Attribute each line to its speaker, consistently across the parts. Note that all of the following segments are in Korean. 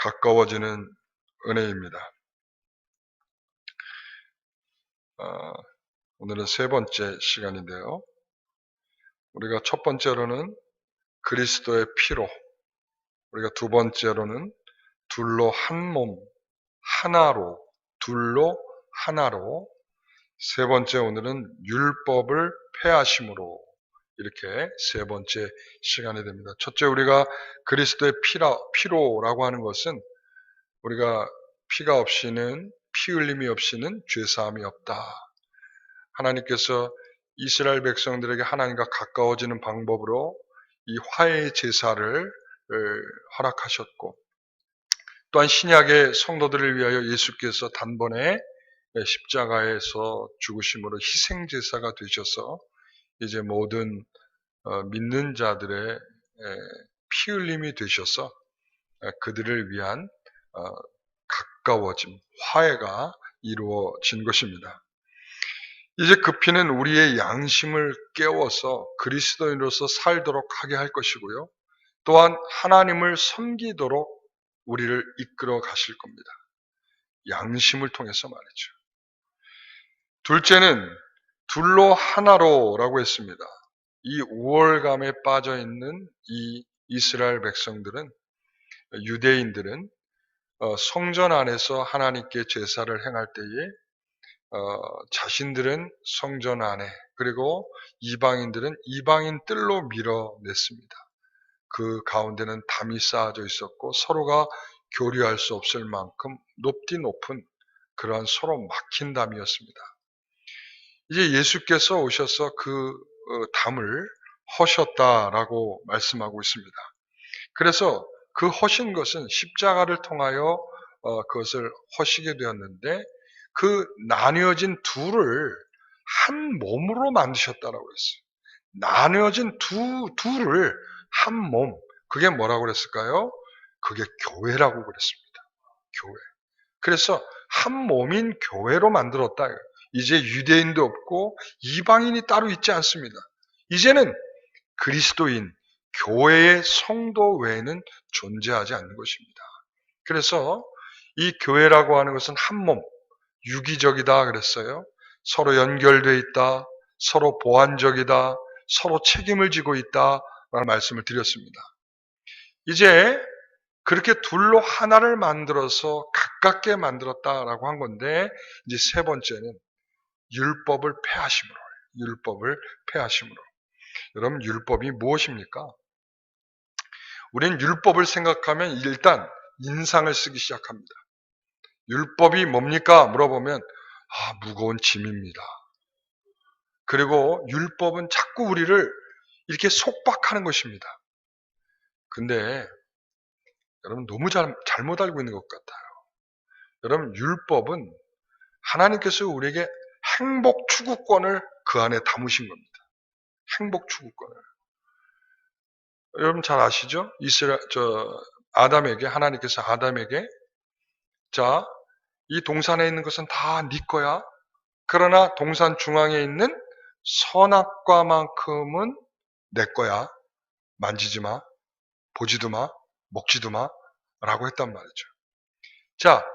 Speaker 1: 가까워지는 은혜입니다. 오늘은 세 번째 시간인데요. 우리가 첫 번째로는 그리스도의 피로, 우리가 두 번째로는 둘로 한 몸, 하나로, 세 번째 오늘은 율법을 폐하심으로, 이렇게 세 번째 시간이 됩니다. 첫째, 우리가 그리스도의 피로라고 하는 것은 우리가 피 흘림이 없이는 죄사함이 없다. 하나님께서 이스라엘 백성들에게 하나님과 가까워지는 방법으로 이 화해의 제사를 허락하셨고, 또한 신약의 성도들을 위하여 예수께서 단번에 십자가에서 죽으심으로 희생제사가 되셔서 이제 모든 믿는 자들의 피 흘림이 되셔서 그들을 위한 가까워짐, 화해가 이루어진 것입니다. 이제 그 피는 우리의 양심을 깨워서 그리스도인으로서 살도록 하게 할 것이고요. 또한 하나님을 섬기도록 우리를 이끌어 가실 겁니다. 양심을 통해서 말이죠. 둘째는 둘로 하나로라고 했습니다. 이 우월감에 빠져 있는 이 이스라엘 백성들은, 유대인들은 성전 안에서 하나님께 제사를 행할 때에 자신들은 성전 안에, 그리고 이방인들은 이방인 뜰로 밀어냈습니다. 그 가운데는 담이 쌓아져 있었고 서로가 교류할 수 없을 만큼 높디 높은 그러한 서로 막힌 담이었습니다. 이제 예수께서 오셔서 그 담을 허셨다라고 말씀하고 있습니다. 그래서 그 허신 것은 십자가를 통하여 그것을 허시게 되었는데, 그 나뉘어진 둘을 한 몸으로 만드셨다라고 했어요. 나뉘어진 둘을 한 몸. 그게 뭐라고 그랬을까요? 그게 교회라고 그랬습니다. 교회. 그래서 한 몸인 교회로 만들었다. 이제 유대인도 없고 이방인이 따로 있지 않습니다. 이제는 그리스도인, 교회의 성도 외에는 존재하지 않는 것입니다. 그래서 이 교회라고 하는 것은 한 몸, 유기적이다 그랬어요. 서로 연결되어 있다, 서로 보완적이다, 서로 책임을 지고 있다라는 말씀을 드렸습니다. 이제 그렇게 둘로 하나를 만들어서 가깝게 만들었다라고 한 건데, 이제 세 번째는 율법을 폐하심으로. 여러분, 율법이 무엇입니까? 우리는 율법을 생각하면 일단 인상을 쓰기 시작합니다. 율법이 뭡니까? 물어보면 무거운 짐입니다. 그리고 율법은 자꾸 우리를 이렇게 속박하는 것입니다. 근데 여러분, 너무 잘못 알고 있는 것 같아요. 여러분, 율법은 하나님께서 우리에게 행복 추구권을 그 안에 담으신 겁니다. 행복 추구권을. 여러분 잘 아시죠? 하나님께서 아담에게, 자, 이 동산에 있는 것은 다 네 거야. 그러나 동산 중앙에 있는 선악과만큼은 내 거야. 만지지 마, 보지도 마, 먹지도 마, 라고 했단 말이죠. 자,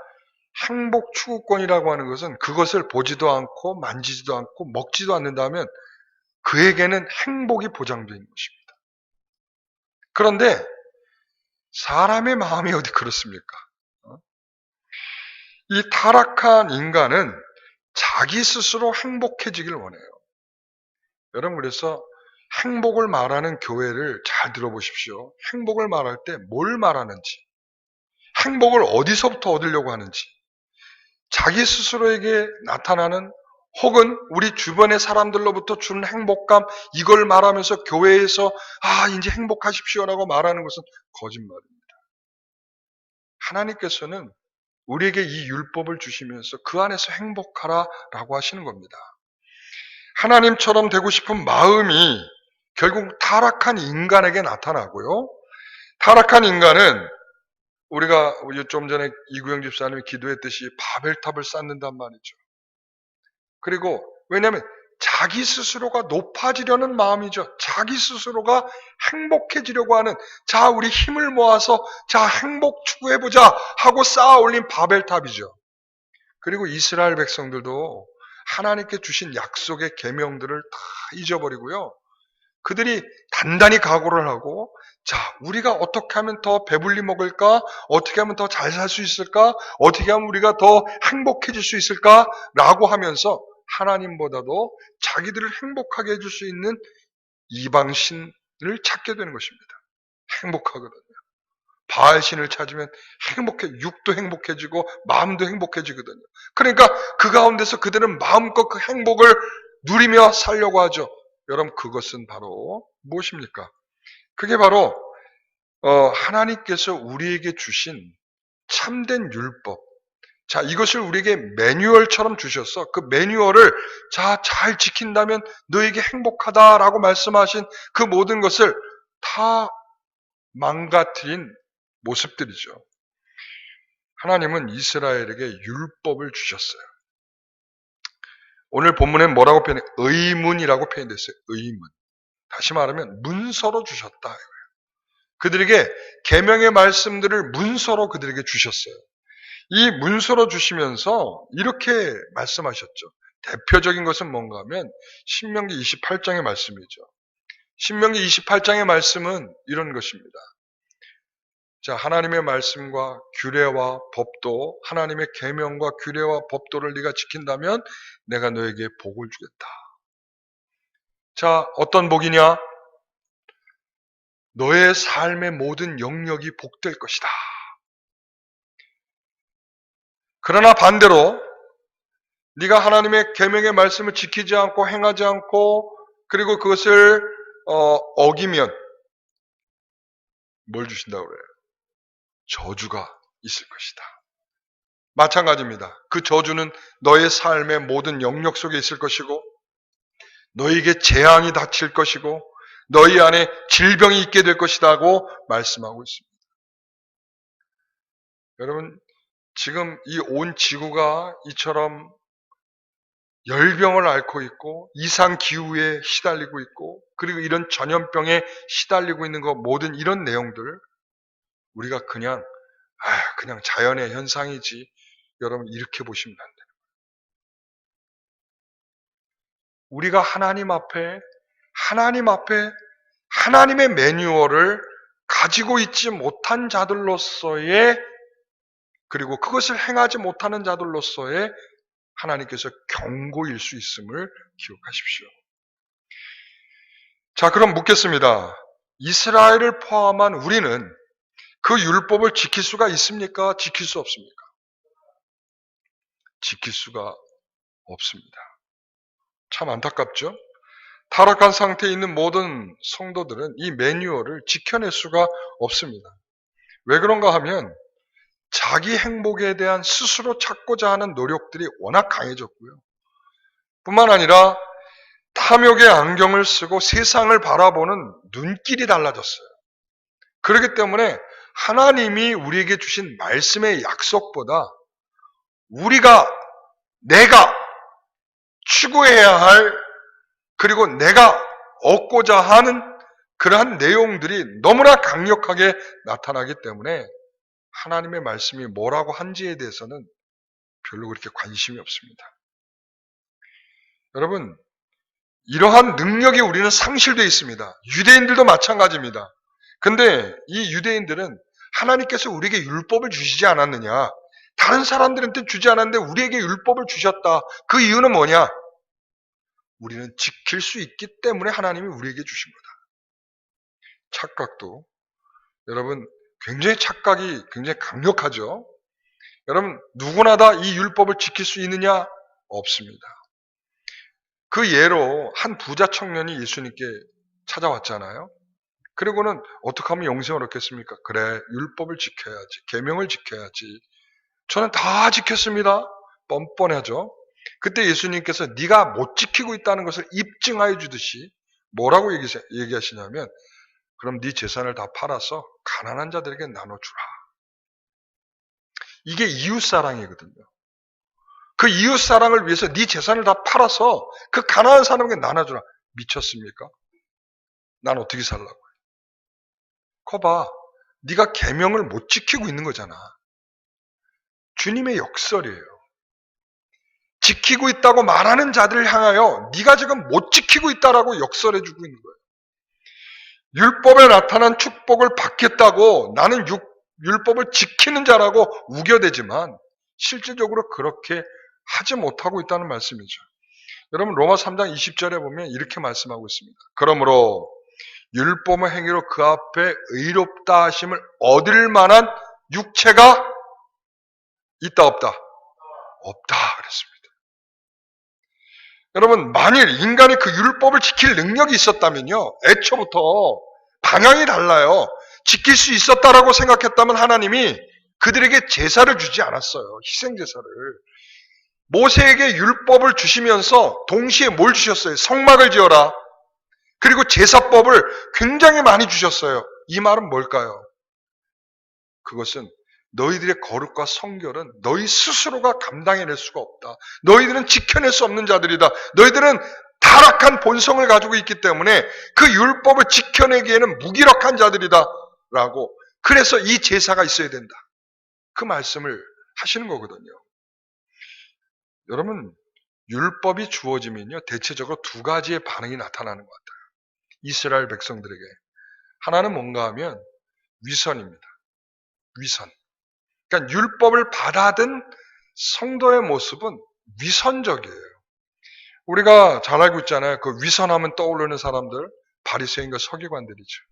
Speaker 1: 행복 추구권이라고 하는 것은 그것을 보지도 않고 만지지도 않고 먹지도 않는다면 그에게는 행복이 보장되어 있는 것입니다. 그런데 사람의 마음이 어디 그렇습니까? 이 타락한 인간은 자기 스스로 행복해지길 원해요. 여러분, 그래서 행복을 말하는 교회를 잘 들어보십시오. 행복을 말할 때 뭘 말하는지, 행복을 어디서부터 얻으려고 하는지, 자기 스스로에게 나타나는, 혹은 우리 주변의 사람들로부터 주는 행복감, 이걸 말하면서 교회에서 이제 행복하십시오라고 말하는 것은 거짓말입니다. 하나님께서는 우리에게 이 율법을 주시면서 그 안에서 행복하라라고 하시는 겁니다. 하나님처럼 되고 싶은 마음이 결국 타락한 인간에게 나타나고요. 타락한 인간은 우리가 좀 전에 이구영 집사님이 기도했듯이 바벨탑을 쌓는단 말이죠. 그리고 왜냐하면 자기 스스로가 높아지려는 마음이죠. 자기 스스로가 행복해지려고 하는, 자, 우리 힘을 모아서 자, 행복 추구해보자 하고 쌓아 올린 바벨탑이죠. 그리고 이스라엘 백성들도 하나님께 주신 약속의 계명들을 다 잊어버리고요. 그들이 단단히 각오를 하고, 자, 우리가 어떻게 하면 더 배불리 먹을까? 어떻게 하면 더 잘 살 수 있을까? 어떻게 하면 우리가 더 행복해질 수 있을까? 라고 하면서 하나님보다도 자기들을 행복하게 해줄 수 있는 이방신을 찾게 되는 것입니다. 행복하거든요. 바알신을 찾으면 육도 행복해지고 마음도 행복해지거든요. 그러니까 그 가운데서 그들은 마음껏 그 행복을 누리며 살려고 하죠. 여러분, 그것은 바로 무엇입니까? 그게 바로 하나님께서 우리에게 주신 참된 율법. 자, 이것을 우리에게 매뉴얼처럼 주셔서 그 매뉴얼을 자, 잘 지킨다면 너에게 행복하다라고 말씀하신 그 모든 것을 다 망가뜨린 모습들이죠. 하나님은 이스라엘에게 율법을 주셨어요. 오늘 본문에 뭐라고 표현해? 의문이라고 표현됐어요. 의문. 다시 말하면 문서로 주셨다. 그들에게 계명의 말씀들을 문서로 그들에게 주셨어요. 이 문서로 주시면서 이렇게 말씀하셨죠. 대표적인 것은 뭔가 하면 신명기 28장의 말씀이죠. 신명기 28장의 말씀은 이런 것입니다. 자, 하나님의 말씀과 규례와 법도, 하나님의 계명과 규례와 법도를 네가 지킨다면 내가 너에게 복을 주겠다. 자, 어떤 복이냐? 너의 삶의 모든 영역이 복될 것이다. 그러나 반대로 네가 하나님의 계명의 말씀을 지키지 않고 행하지 않고 그리고 그것을 어기면 뭘 주신다고 그래요? 저주가 있을 것이다. 마찬가지입니다. 그 저주는 너의 삶의 모든 영역 속에 있을 것이고 너에게 재앙이 닥칠 것이고 너희 안에 질병이 있게 될 것이라고 말씀하고 있습니다. 여러분, 지금 이 온 지구가 이처럼 열병을 앓고 있고 이상기후에 시달리고 있고 그리고 이런 전염병에 시달리고 있는 것 모든 이런 내용들 우리가 그냥 자연의 현상이지 여러분 이렇게 보시면 안 돼요. 우리가 하나님 앞에 하나님의 매뉴얼을 가지고 있지 못한 자들로서의 그리고 그것을 행하지 못하는 자들로서의 하나님께서 경고일 수 있음을 기억하십시오. 자, 그럼 묻겠습니다. 이스라엘을 포함한 우리는 그 율법을 지킬 수가 있습니까? 지킬 수 없습니까? 지킬 수가 없습니다. 참 안타깝죠? 타락한 상태에 있는 모든 성도들은 이 매뉴얼을 지켜낼 수가 없습니다. 왜 그런가 하면 자기 행복에 대한 스스로 찾고자 하는 노력들이 워낙 강해졌고요. 뿐만 아니라 탐욕의 안경을 쓰고 세상을 바라보는 눈길이 달라졌어요. 그렇기 때문에 하나님이 우리에게 주신 말씀의 약속보다 내가 추구해야 할 그리고 내가 얻고자 하는 그러한 내용들이 너무나 강력하게 나타나기 때문에 하나님의 말씀이 뭐라고 한지에 대해서는 별로 그렇게 관심이 없습니다. 여러분, 이러한 능력이 우리는 상실되어 있습니다. 유대인들도 마찬가지입니다. 근데 이 유대인들은 하나님께서 우리에게 율법을 주시지 않았느냐? 다른 사람들한테 주지 않았는데 우리에게 율법을 주셨다. 그 이유는 뭐냐? 우리는 지킬 수 있기 때문에 하나님이 우리에게 주신 거다. 착각도 여러분 굉장히 착각이 굉장히 강력하죠. 여러분 누구나 다 이 율법을 지킬 수 있느냐? 없습니다. 그 예로 한 부자 청년이 예수님께 찾아왔잖아요. 그리고는 어떻게 하면 영생을 얻겠습니까? 그래, 율법을 지켜야지, 계명을 지켜야지. 저는 다 지켰습니다. 뻔뻔하죠. 그때 예수님께서 네가 못 지키고 있다는 것을 입증하여 주듯이 뭐라고 얘기하시냐면 그럼 네 재산을 다 팔아서 가난한 자들에게 나눠주라. 이게 이웃사랑이거든요. 그 이웃 사랑을 위해서 네 재산을 다 팔아서 그 가난한 사람에게 나눠주라. 미쳤습니까? 난 어떻게 살라고? 거봐, 네가 계명을 못 지키고 있는 거잖아. 주님의 역설이에요. 지키고 있다고 말하는 자들을 향하여 네가 지금 못 지키고 있다라고 역설해주고 있는 거예요. 율법에 나타난 축복을 받겠다고 나는 율법을 지키는 자라고 우겨대지만 실질적으로 그렇게 하지 못하고 있다는 말씀이죠. 여러분 로마 3장 20절에 보면 이렇게 말씀하고 있습니다. 그러므로 율법의 행위로 그 앞에 의롭다 하심을 얻을 만한 육체가 있다 없다? 없다 그랬습니다. 여러분 만일 인간이 그 율법을 지킬 능력이 있었다면요, 애초부터 방향이 달라요. 지킬 수 있었다라고 생각했다면 하나님이 그들에게 제사를 주지 않았어요. 희생제사를. 모세에게 율법을 주시면서 동시에 뭘 주셨어요? 성막을 지어라. 그리고 제사법을 굉장히 많이 주셨어요. 이 말은 뭘까요? 그것은 너희들의 거룩과 성결은 너희 스스로가 감당해낼 수가 없다. 너희들은 지켜낼 수 없는 자들이다. 너희들은 타락한 본성을 가지고 있기 때문에 그 율법을 지켜내기에는 무기력한 자들이다. 라고. 그래서 이 제사가 있어야 된다. 그 말씀을 하시는 거거든요. 여러분, 율법이 주어지면요, 대체적으로 두 가지의 반응이 나타나는 것 같아요. 이스라엘 백성들에게. 하나는 뭔가 하면 위선입니다. 위선. 그러니까 율법을 받아든 성도의 모습은 위선적이에요. 우리가 잘 알고 있잖아요. 그 위선하면 떠오르는 사람들, 바리새인과 서기관들이죠.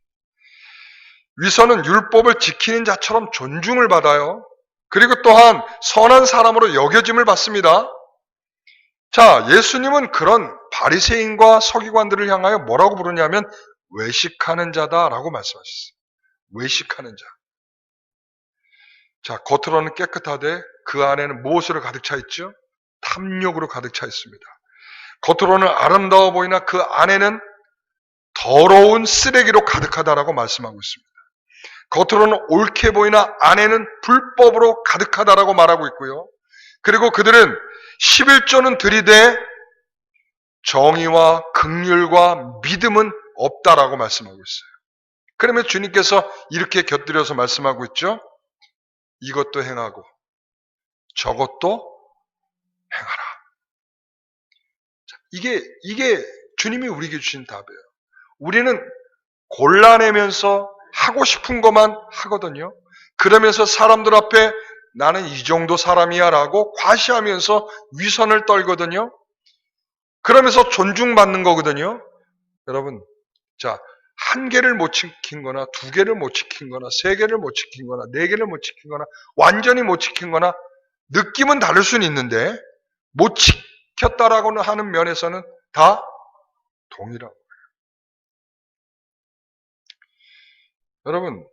Speaker 1: 위선은 율법을 지키는 자처럼 존중을 받아요. 그리고 또한 선한 사람으로 여겨짐을 받습니다. 자, 예수님은 그런 바리새인과 서기관들을 향하여 뭐라고 부르냐면 외식하는 자다라고 말씀하셨어요. 외식하는 자. 자, 겉으로는 깨끗하되 그 안에는 무엇으로 가득 차 있죠? 탐욕으로 가득 차 있습니다. 겉으로는 아름다워 보이나 그 안에는 더러운 쓰레기로 가득하다라고 말씀하고 있습니다. 겉으로는 옳게 보이나 안에는 불법으로 가득하다라고 말하고 있고요. 그리고 그들은 11조는 들이되 정의와 긍휼과 믿음은 없다라고 말씀하고 있어요. 그러면 주님께서 이렇게 곁들여서 말씀하고 있죠. 이것도 행하고 저것도 행하라. 이게 주님이 우리에게 주신 답이에요. 우리는 골라내면서 하고 싶은 것만 하거든요. 그러면서 사람들 앞에 나는 이 정도 사람이야 라고 과시하면서 위선을 떨거든요. 그러면서 존중받는 거거든요. 여러분, 자, 한 개를 못 지킨 거나 두 개를 못 지킨 거나 세 개를 못 지킨 거나 네 개를 못 지킨 거나 완전히 못 지킨 거나 느낌은 다를 수는 있는데 못 지켰다라고 하는 면에서는 다 동일하고. 여러분,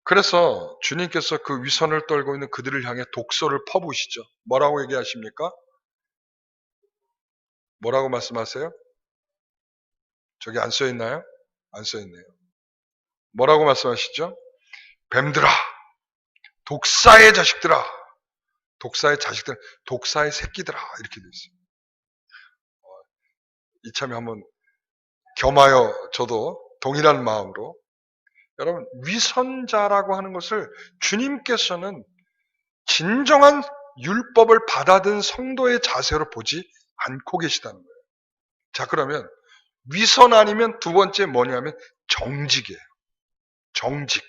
Speaker 1: 그래서 주님께서 그 위선을 떨고 있는 그들을 향해 독소를 퍼부으시죠. 뭐라고 얘기하십니까? 뭐라고 말씀하세요? 저기 안 써있나요? 안 써있네요. 뭐라고 말씀하시죠? 뱀들아, 독사의 자식들아, 독사의 자식들, 독사의 새끼들아, 이렇게 되어 있어요. 이참에 한번 겸하여 저도 동일한 마음으로 여러분 위선자라고 하는 것을 주님께서는 진정한 율법을 받아든 성도의 자세로 보지 않고 계시다는 거예요. 자, 그러면 위선 아니면 두 번째 뭐냐면 정직이에요. 정직.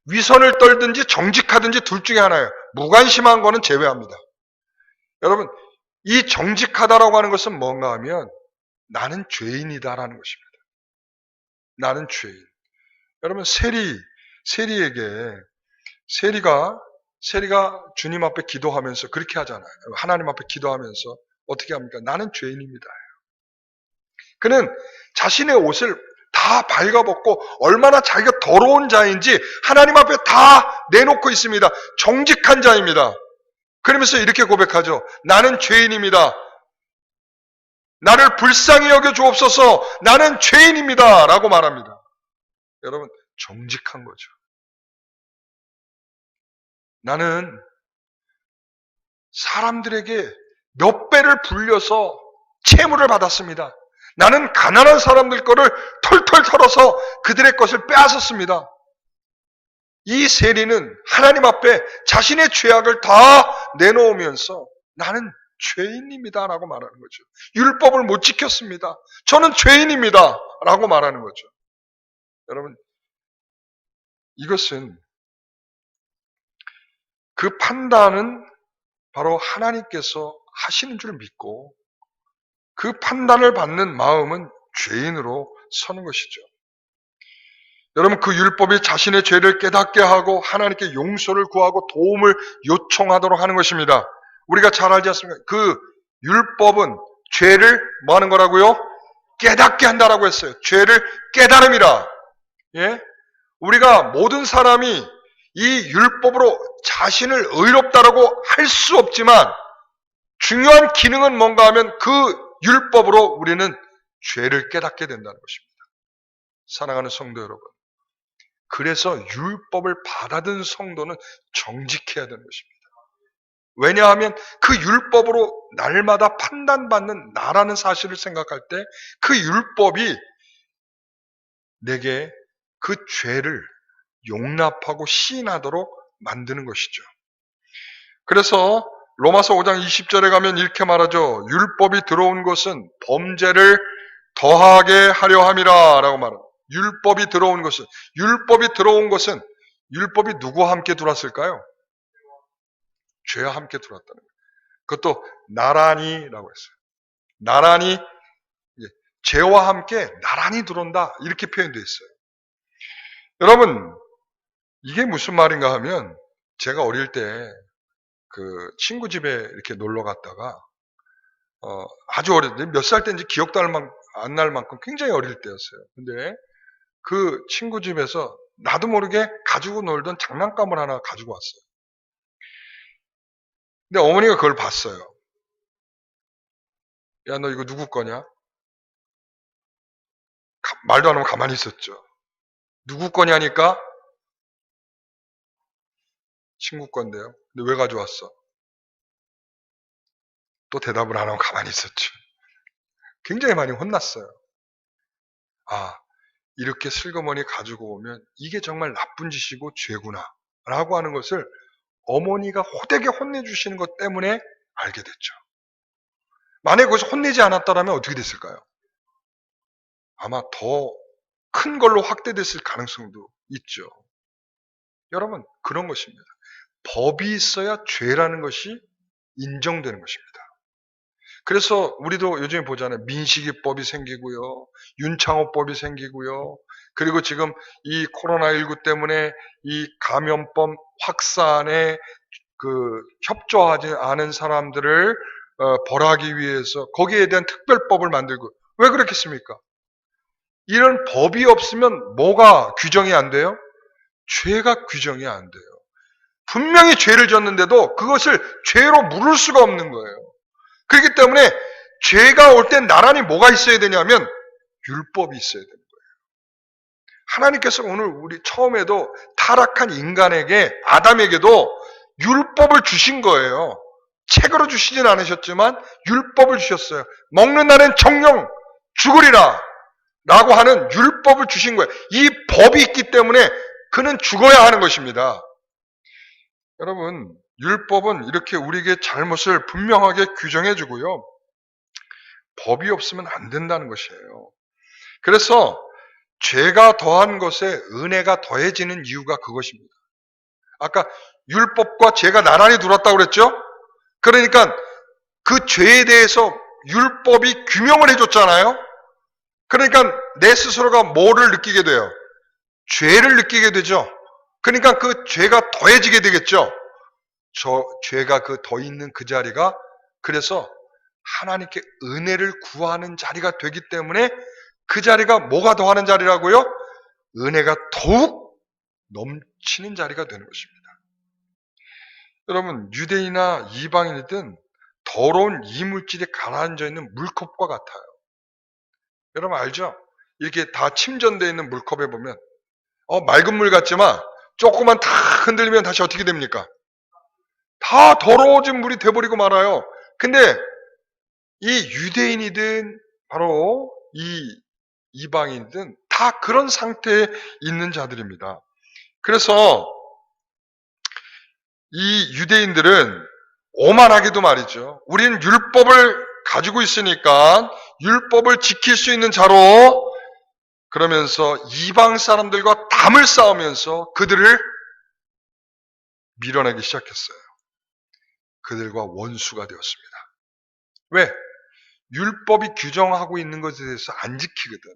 Speaker 1: 위선을 떨든지 정직하든지 둘 중에 하나예요. 무관심한 거는 제외합니다. 여러분, 이 정직하다라고 하는 것은 뭔가 하면 나는 죄인이다라는 것입니다. 나는 죄인. 여러분, 세리가 주님 앞에 기도하면서 그렇게 하잖아요. 하나님 앞에 기도하면서 어떻게 합니까? 나는 죄인입니다. 그는 자신의 옷을 다 발가벗고 얼마나 자기가 더러운 자인지 하나님 앞에 다 내놓고 있습니다. 정직한 자입니다. 그러면서 이렇게 고백하죠. 나는 죄인입니다. 나를 불쌍히 여겨 주옵소서. 나는 죄인입니다. 라고 말합니다. 여러분, 정직한 거죠. 나는 사람들에게 몇 배를 불려서 채무를 받았습니다. 나는 가난한 사람들 거를 털털 털어서 그들의 것을 빼앗았습니다. 이 세리는 하나님 앞에 자신의 죄악을 다 내놓으면서 나는 죄인입니다 라고 말하는 거죠. 율법을 못 지켰습니다. 저는 죄인입니다 라고 말하는 거죠. 여러분, 이것은 그 판단은 바로 하나님께서 하시는 줄 믿고 그 판단을 받는 마음은 죄인으로 서는 것이죠. 여러분, 그 율법이 자신의 죄를 깨닫게 하고 하나님께 용서를 구하고 도움을 요청하도록 하는 것입니다. 우리가 잘 알지 않습니까? 그 율법은 죄를 뭐 하는 거라고요? 깨닫게 한다라고 했어요. 죄를 깨달음이라. 예? 우리가 모든 사람이 이 율법으로 자신을 의롭다라고 할 수 없지만 중요한 기능은 뭔가 하면 그 율법으로 우리는 죄를 깨닫게 된다는 것입니다. 사랑하는 성도 여러분. 그래서 율법을 받아든 성도는 정직해야 되는 것입니다. 왜냐하면 그 율법으로 날마다 판단받는 나라는 사실을 생각할 때 그 율법이 내게 그 죄를 용납하고 시인하도록 만드는 것이죠. 그래서 로마서 5장 20절에 가면 이렇게 말하죠. 율법이 들어온 것은 범죄를 더하게 하려 함이라 라고 말합니다. 율법이 들어온 것은 율법이 누구와 함께 들어왔을까요? 죄와 함께 들어왔다는 거예요. 그것도 나란히라고 했어요. 나란히, 죄와 함께 나란히 들어온다 이렇게 표현되어 있어요. 여러분, 이게 무슨 말인가 하면 제가 어릴 때 그 친구 집에 이렇게 놀러 갔다가 아주 어릴 때 몇 살 때인지 기억도 안 날 만큼 굉장히 어릴 때였어요. 근데 그 친구 집에서 나도 모르게 가지고 놀던 장난감을 하나 가지고 왔어요. 근데 어머니가 그걸 봤어요. 야, 너 이거 누구 거냐? 말도 안 하고 가만히 있었죠. 누구 거냐니까 친구 건데요. 근데 왜 가져왔어? 또 대답을 안 하고 가만히 있었죠. 굉장히 많이 혼났어요. 아, 이렇게 슬그머니 가지고 오면 이게 정말 나쁜 짓이고 죄구나 라고 하는 것을 어머니가 호되게 혼내주시는 것 때문에 알게 됐죠. 만약에 거기서 혼내지 않았다면 어떻게 됐을까요? 아마 더 큰 걸로 확대됐을 가능성도 있죠. 여러분, 그런 것입니다. 법이 있어야 죄라는 것이 인정되는 것입니다. 그래서 우리도 요즘에 보잖아요. 민식이법이 생기고요. 윤창호법이 생기고요. 그리고 지금 이 코로나19 때문에 이 감염법 확산에 협조하지 않은 사람들을 벌하기 위해서 거기에 대한 특별법을 만들고 왜 그렇겠습니까? 이런 법이 없으면 뭐가 규정이 안 돼요? 죄가 규정이 안 돼요. 분명히 죄를 졌는데도 그것을 죄로 물을 수가 없는 거예요. 그렇기 때문에 죄가 올 땐 나란히 뭐가 있어야 되냐면 율법이 있어야 되는 거예요. 하나님께서 오늘 우리 처음에도 타락한 인간에게 아담에게도 율법을 주신 거예요. 책으로 주시진 않으셨지만 율법을 주셨어요. 먹는 날엔 정령 죽으리라 라고 하는 율법을 주신 거예요. 이 법이 있기 때문에 그는 죽어야 하는 것입니다. 여러분, 율법은 이렇게 우리에게 잘못을 분명하게 규정해 주고요. 법이 없으면 안 된다는 것이에요. 그래서 죄가 더한 것에 은혜가 더해지는 이유가 그것입니다. 아까 율법과 죄가 나란히 들어왔다고 그랬죠? 그러니까 그 죄에 대해서 율법이 규명을 해줬잖아요? 그러니까 내 스스로가 뭐를 느끼게 돼요? 죄를 느끼게 되죠? 그러니까 그 죄가 더해지게 되겠죠? 저 죄가 그 더 있는 그 자리가 그래서 하나님께 은혜를 구하는 자리가 되기 때문에 그 자리가 뭐가 더하는 자리라고요? 은혜가 더욱 넘치는 자리가 되는 것입니다. 여러분, 유대인이나 이방인이든 더러운 이물질이 가라앉아 있는 물컵과 같아요. 여러분 알죠? 이렇게 다 침전되어 있는 물컵에 보면 맑은 물 같지만 조금만 탁 흔들리면 다시 어떻게 됩니까? 다 더러워진 물이 돼버리고 말아요. 근데 이 유대인이든 바로 이 이방인이든 다 그런 상태에 있는 자들입니다. 그래서 이 유대인들은 오만하게도 말이죠. 우리는 율법을 가지고 있으니까 율법을 지킬 수 있는 자로, 그러면서 이방 사람들과 담을 쌓으면서 그들을 밀어내기 시작했어요. 그들과 원수가 되었습니다. 왜? 율법이 규정하고 있는 것에 대해서 안 지키거든.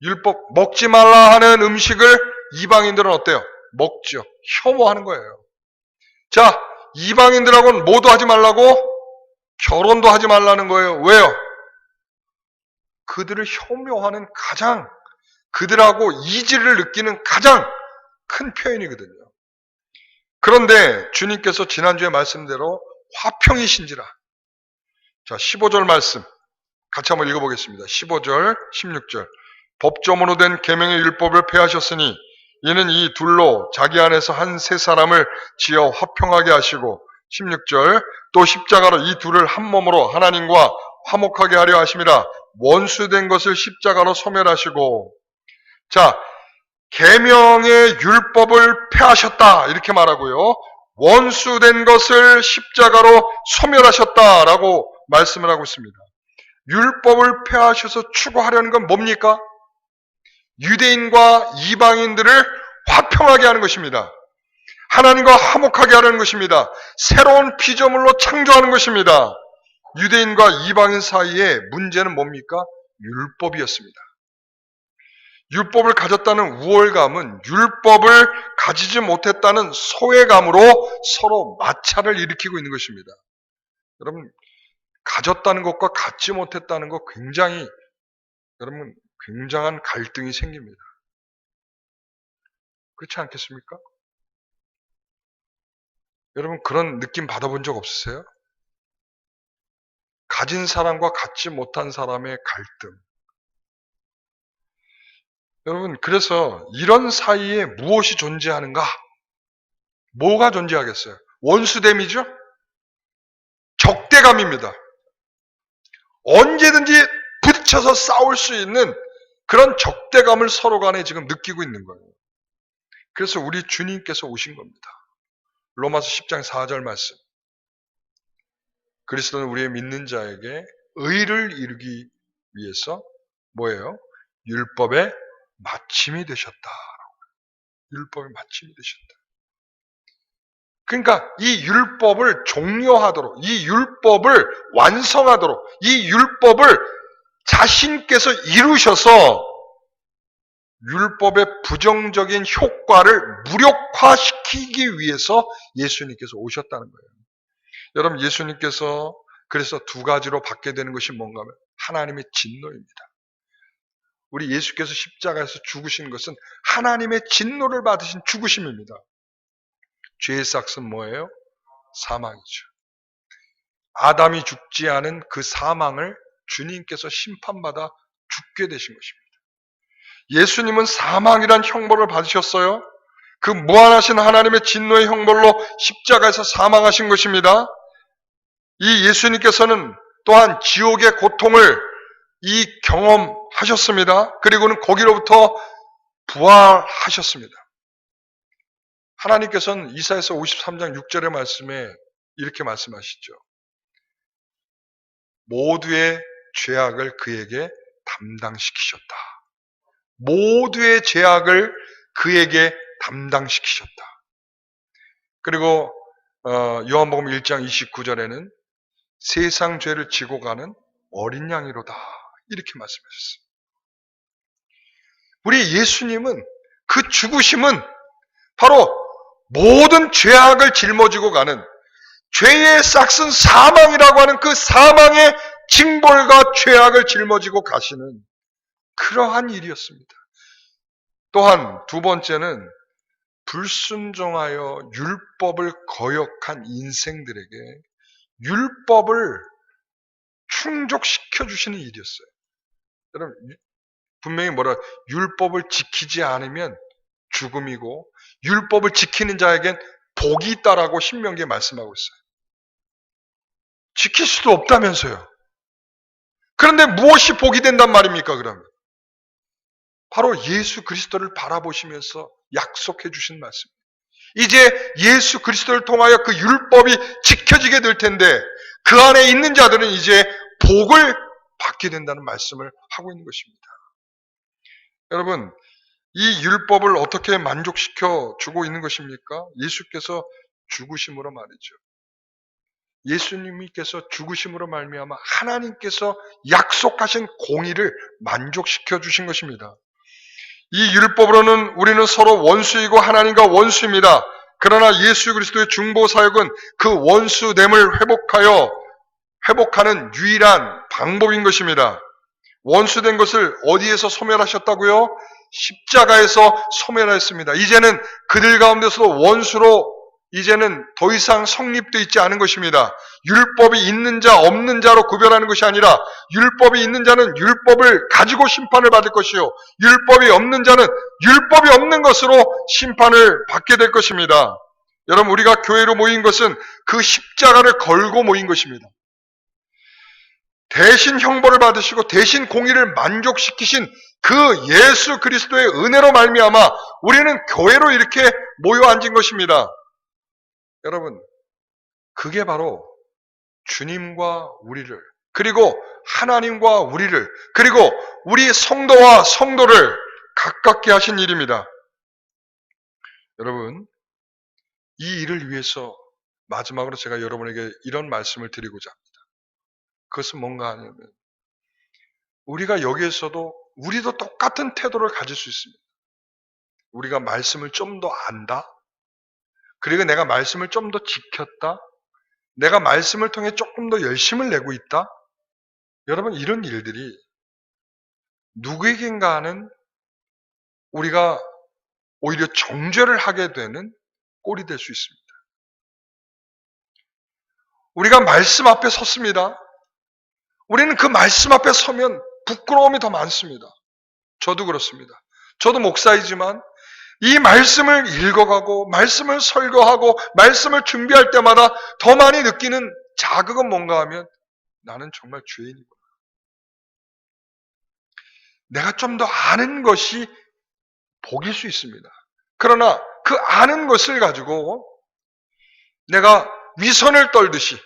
Speaker 1: 율법 먹지 말라 하는 음식을 이방인들은 어때요? 먹죠. 혐오하는 거예요. 자, 이방인들하고는 뭐도 하지 말라고? 결혼도 하지 말라는 거예요. 왜요? 그들을 혐오하는 가장, 그들하고 이질을 느끼는 가장 큰 표현이거든요. 그런데 주님께서 지난주에 말씀대로 화평이신지라. 자, 15절 말씀 같이 한번 읽어보겠습니다. 15절, 16절. 법조문으로 된 계명의 율법을 폐하셨으니 이는 이 둘로 자기 안에서 한 세 사람을 지어 화평하게 하시고, 16절, 또 십자가로 이 둘을 한 몸으로 하나님과 화목하게 하려 하심이라. 원수된 것을 십자가로 소멸하시고. 자, 계명의 율법을 폐하셨다 이렇게 말하고요, 원수된 것을 십자가로 소멸하셨다라고 말씀을 하고 있습니다. 율법을 폐하셔서 추구하려는 건 뭡니까? 유대인과 이방인들을 화평하게 하는 것입니다. 하나님과 화목하게 하려는 것입니다. 새로운 피조물로 창조하는 것입니다. 유대인과 이방인 사이에 문제는 뭡니까? 율법이었습니다. 율법을 가졌다는 우월감은 율법을 가지지 못했다는 소외감으로 서로 마찰을 일으키고 있는 것입니다. 여러분, 가졌다는 것과 갖지 못했다는 것 여러분 굉장한 갈등이 생깁니다. 그렇지 않겠습니까? 여러분 그런 느낌 받아본 적 없으세요? 가진 사람과 갖지 못한 사람의 갈등. 여러분, 그래서 이런 사이에 무엇이 존재하는가? 뭐가 존재하겠어요? 원수됨이죠? 적대감입니다. 언제든지 부딪혀서 싸울 수 있는 그런 적대감을 서로 간에 지금 느끼고 있는 거예요. 그래서 우리 주님께서 오신 겁니다. 로마서 10장 4절 말씀. 그리스도는 우리의 믿는 자에게 의를 이루기 위해서 뭐예요? 율법의 마침이 되셨다. 율법의 마침이 되셨다. 그러니까 이 율법을 종료하도록, 이 율법을 완성하도록, 이 율법을 자신께서 이루셔서 율법의 부정적인 효과를 무력화시키기 위해서 예수님께서 오셨다는 거예요. 여러분, 예수님께서 그래서 두 가지로 받게 되는 것이 뭔가 하면 하나님의 진노입니다. 우리 예수께서 십자가에서 죽으신 것은 하나님의 진노를 받으신 죽으심입니다. 죄의 삭은 뭐예요? 사망이죠. 아담이 죽지 않은 그 사망을 주님께서 심판받아 죽게 되신 것입니다. 예수님은 사망이란 형벌을 받으셨어요. 그 무한하신 하나님의 진노의 형벌로 십자가에서 사망하신 것입니다. 이 예수님께서는 또한 지옥의 고통을 경험하셨습니다. 그리고는 거기로부터 부활하셨습니다. 하나님께서는 이사야서 53장 6절의 말씀에 이렇게 말씀하시죠. 모두의 죄악을 그에게 담당시키셨다. 모두의 죄악을 그에게 담당시키셨다. 그리고 요한복음 1장 29절에는 세상 죄를 지고 가는 어린 양이로다 이렇게 말씀하셨어요. 우리 예수님은 그 죽으심은 바로 모든 죄악을 짊어지고 가는 죄의 싹슨 사망이라고 하는 그 사망의 징벌과 죄악을 짊어지고 가시는 그러한 일이었습니다. 또한 두 번째는 불순종하여 율법을 거역한 인생들에게 율법을 충족시켜 주시는 일이었어요. 여러분, 분명히 율법을 지키지 않으면 죽음이고 율법을 지키는 자에겐 복이 있다라고 신명기에 말씀하고 있어요. 지킬 수도 없다면서요. 그런데 무엇이 복이 된단 말입니까, 그러면? 바로 예수 그리스도를 바라보시면서 약속해 주신 말씀. 이제 예수 그리스도를 통하여 그 율법이 지켜지게 될 텐데 그 안에 있는 자들은 이제 복을 받게 된다는 말씀을 하고 있는 것입니다. 여러분, 이 율법을 어떻게 만족시켜 주고 있는 것입니까? 예수께서 죽으심으로 말이죠. 예수님께서 죽으심으로 말미암아 하나님께서 약속하신 공의를 만족시켜 주신 것입니다. 이 율법으로는 우리는 서로 원수이고 하나님과 원수입니다. 그러나 예수 그리스도의 중보 사역은 그 원수됨을 회복하는 유일한 방법인 것입니다. 원수된 것을 어디에서 소멸하셨다고요? 십자가에서 소멸하였습니다. 이제는 그들 가운데서도 원수로 이제는 더 이상 성립되어 있지 않은 것입니다. 율법이 있는 자 없는 자로 구별하는 것이 아니라 율법이 있는 자는 율법을 가지고 심판을 받을 것이요 율법이 없는 자는 율법이 없는 것으로 심판을 받게 될 것입니다. 여러분, 우리가 교회로 모인 것은 그 십자가를 걸고 모인 것입니다. 대신 형벌을 받으시고 대신 공의를 만족시키신 그 예수 그리스도의 은혜로 말미암아 우리는 교회로 이렇게 모여 앉은 것입니다. 여러분, 그게 바로 주님과 우리를, 그리고 하나님과 우리를, 그리고 우리 성도와 성도를 가깝게 하신 일입니다. 여러분, 이 일을 위해서 마지막으로 제가 여러분에게 이런 말씀을 드리고자 합니다. 그것은 뭔가 하냐면 우리가 여기에서도 우리도 똑같은 태도를 가질 수 있습니다. 우리가 말씀을 좀 더 안다, 그리고 내가 말씀을 좀 더 지켰다, 내가 말씀을 통해 조금 더 열심을 내고 있다. 여러분, 이런 일들이 누구에겐가는 우리가 오히려 정죄를 하게 되는 꼴이 될 수 있습니다. 우리가 말씀 앞에 섰습니다. 우리는 그 말씀 앞에 서면 부끄러움이 더 많습니다. 저도 그렇습니다. 저도 목사이지만 이 말씀을 읽어가고 말씀을 설교하고 말씀을 준비할 때마다 더 많이 느끼는 자극은 뭔가 하면 나는 정말 죄인이구나. 내가 좀 더 아는 것이 복일 수 있습니다. 그러나 그 아는 것을 가지고 내가 위선을 떨듯이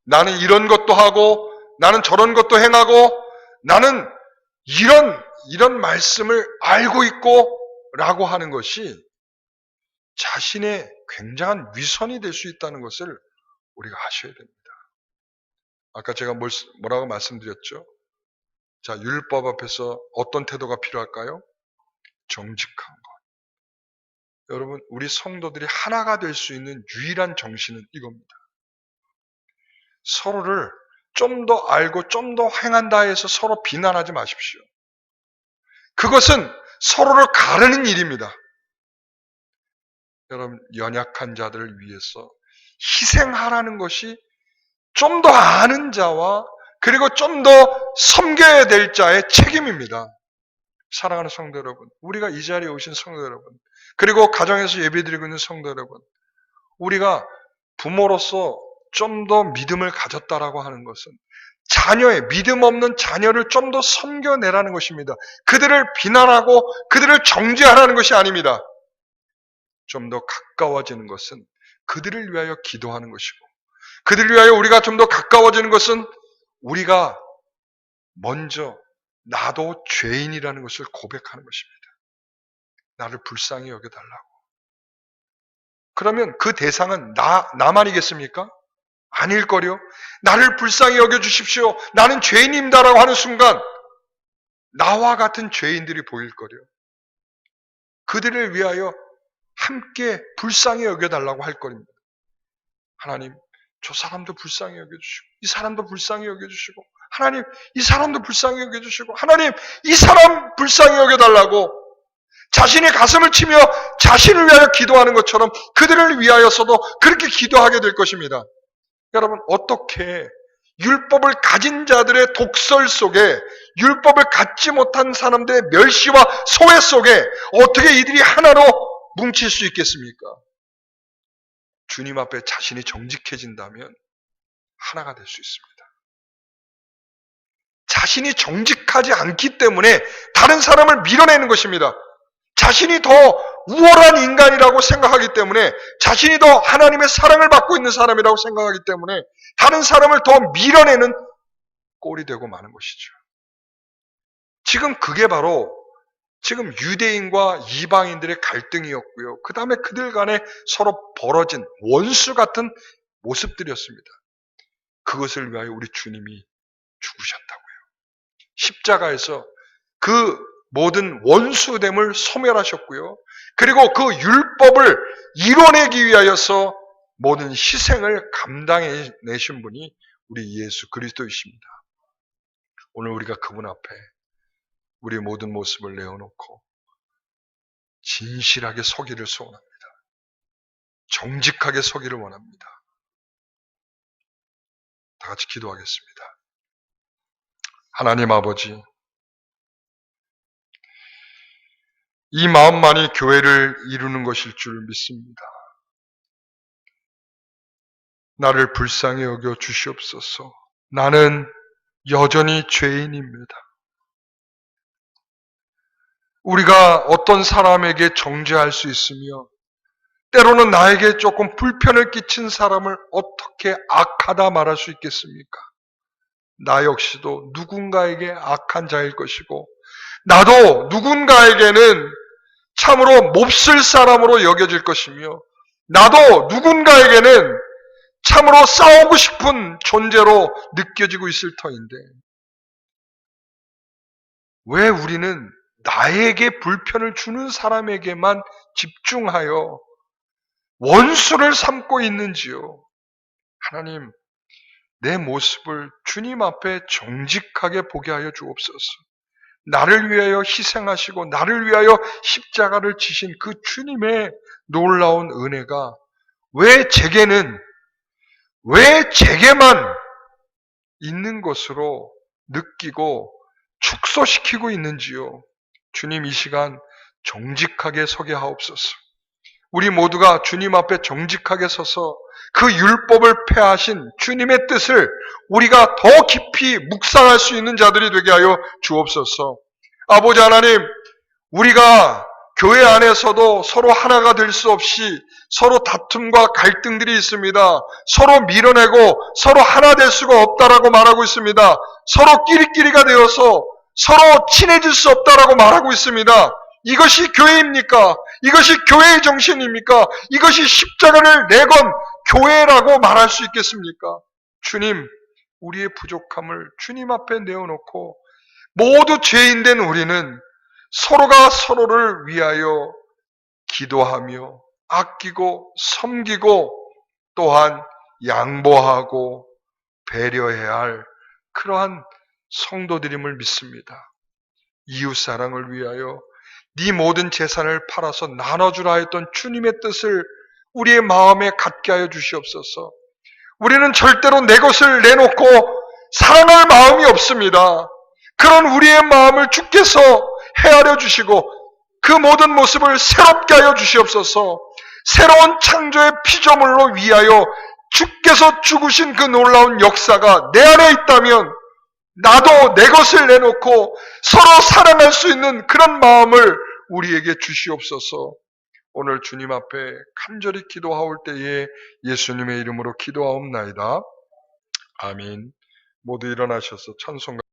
Speaker 1: 나는 이런 것도 하고 나는 저런 것도 행하고 나는 이런 말씀을 알고 있고 라고 하는 것이 자신의 굉장한 위선이 될 수 있다는 것을 우리가 아셔야 됩니다. 아까 제가 뭐라고 말씀드렸죠? 자, 율법 앞에서 어떤 태도가 필요할까요? 정직한 것. 여러분, 우리 성도들이 하나가 될 수 있는 유일한 정신은 이겁니다. 서로를 좀 더 알고 좀 더 행한다 해서 서로 비난하지 마십시오. 그것은 서로를 가르는 일입니다. 여러분, 연약한 자들을 위해서 희생하라는 것이 좀 더 아는 자와 그리고 좀 더 섬겨야 될 자의 책임입니다. 사랑하는 성도 여러분, 우리가 이 자리에 오신 성도 여러분, 그리고 가정에서 예배드리고 있는 성도 여러분, 우리가 부모로서 좀 더 믿음을 가졌다라고 하는 것은 자녀의 믿음 없는 자녀를 좀 더 섬겨내라는 것입니다. 그들을 비난하고 그들을 정죄하라는 것이 아닙니다. 좀 더 가까워지는 것은 그들을 위하여 기도하는 것이고 그들을 위하여 우리가 좀 더 가까워지는 것은 우리가 먼저 나도 죄인이라는 것을 고백하는 것입니다. 나를 불쌍히 여겨달라고. 그러면 그 대상은 나만이겠습니까? 아닐거려. 나를 불쌍히 여겨주십시오. 나는 죄인입니다라고 하는 순간 나와 같은 죄인들이 보일거려. 그들을 위하여 함께 불쌍히 여겨달라고 할 거입니다. 하나님, 저 사람도 불쌍히 여겨주시고 이 사람도 불쌍히 여겨주시고 하나님, 이 사람도 불쌍히 여겨주시고 하나님, 이 사람 불쌍히 여겨달라고 자신의 가슴을 치며 자신을 위하여 기도하는 것처럼 그들을 위하여서도 그렇게 기도하게 될 것입니다. 여러분, 어떻게 율법을 가진 자들의 독설 속에 율법을 갖지 못한 사람들의 멸시와 소외 속에 어떻게 이들이 하나로 뭉칠 수 있겠습니까? 주님 앞에 자신이 정직해진다면 하나가 될 수 있습니다. 자신이 정직하지 않기 때문에 다른 사람을 밀어내는 것입니다. 자신이 더 우월한 인간이라고 생각하기 때문에, 자신이 더 하나님의 사랑을 받고 있는 사람이라고 생각하기 때문에 다른 사람을 더 밀어내는 꼴이 되고 마는 것이죠. 지금 그게 바로 지금 유대인과 이방인들의 갈등이었고요. 그 다음에 그들 간에 서로 벌어진 원수 같은 모습들이었습니다. 그것을 위하여 우리 주님이 죽으셨다고요. 십자가에서 그 모든 원수됨을 소멸하셨고요. 그리고 그 율법을 이뤄내기 위하여서 모든 희생을 감당해내신 분이 우리 예수 그리스도이십니다. 오늘 우리가 그분 앞에 우리의 모든 모습을 내어놓고 진실하게 서기를 소원합니다. 정직하게 서기를 원합니다. 다 같이 기도하겠습니다. 하나님 아버지, 이 마음만이 교회를 이루는 것일 줄 믿습니다. 나를 불쌍히 여겨 주시옵소서. 나는 여전히 죄인입니다. 우리가 어떤 사람에게 정죄할 수 있으며 때로는 나에게 조금 불편을 끼친 사람을 어떻게 악하다 말할 수 있겠습니까? 나 역시도 누군가에게 악한 자일 것이고 나도 누군가에게는 참으로 몹쓸 사람으로 여겨질 것이며 나도 누군가에게는 참으로 싸우고 싶은 존재로 느껴지고 있을 터인데 왜 우리는 나에게 불편을 주는 사람에게만 집중하여 원수를 삼고 있는지요? 하나님, 내 모습을 주님 앞에 정직하게 보게 하여 주옵소서. 나를 위하여 희생하시고 나를 위하여 십자가를 지신 그 주님의 놀라운 은혜가 왜 제게만 있는 것으로 느끼고 축소시키고 있는지요? 주님, 이 시간 정직하게 서게 하옵소서. 우리 모두가 주님 앞에 정직하게 서서 그 율법을 폐하신 주님의 뜻을 우리가 더 깊이 묵상할 수 있는 자들이 되게 하여 주옵소서. 아버지 하나님, 우리가 교회 안에서도 서로 하나가 될 수 없이 서로 다툼과 갈등들이 있습니다. 서로 밀어내고 서로 하나 될 수가 없다라고 말하고 있습니다. 서로 끼리끼리가 되어서 서로 친해질 수 없다라고 말하고 있습니다. 이것이 교회입니까? 이것이 교회의 정신입니까? 이것이 십자가를 내건 교회라고 말할 수 있겠습니까? 주님, 우리의 부족함을 주님 앞에 내어놓고 모두 죄인된 우리는 서로가 서로를 위하여 기도하며 아끼고 섬기고 또한 양보하고 배려해야 할 그러한 성도들임을 믿습니다. 이웃사랑을 위하여 네 모든 재산을 팔아서 나눠주라 했던 주님의 뜻을 우리의 마음에 갖게 하여 주시옵소서. 우리는 절대로 내 것을 내놓고 사랑할 마음이 없습니다. 그런 우리의 마음을 주께서 헤아려 주시고 그 모든 모습을 새롭게 하여 주시옵소서. 새로운 창조의 피조물로 위하여 주께서 죽으신 그 놀라운 역사가 내 안에 있다면 나도 내 것을 내놓고 서로 사랑할 수 있는 그런 마음을 우리에게 주시옵소서. 오늘 주님 앞에 간절히 기도하올 때에 예수님의 이름으로 기도하옵나이다. 아멘. 모두 일어나셔서 찬송가